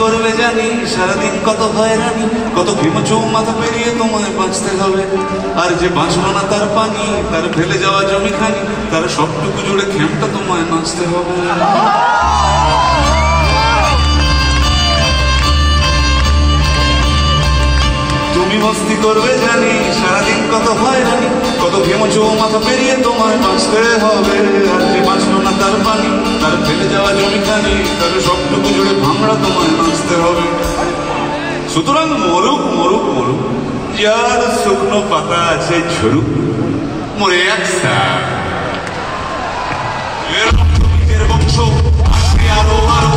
করবে জানি সারাদিন কত হয়রানি, কত ভীমচৌ মাথা পেরিয়ে তোমায় বাঁচতে হবে। আর যে বাঁচলো না তার পানি, তার ফেলে যাওয়া জমি খানি, তার সবটুকু জুড়ে খেমটা তোমায় নাচতে হবে। তুমি মস্তি করবে জানি সারাদিন কত হয়রানি, কত ভীমচৌ মাথা পেরিয়ে তোমায় বাঁচতে হবে। আর যে বাঁচলো না তার পানি, তার ফেলে যাওয়া জমি খানি, তার সবটুকু জুড়ে ভাঙড়া তোমায় নাচতে হবে। সুতরাং মরুক মরুক মরুক, যার শুকনো পাতা আছে ঝরুক, মরে একসা বংশ আরো আরো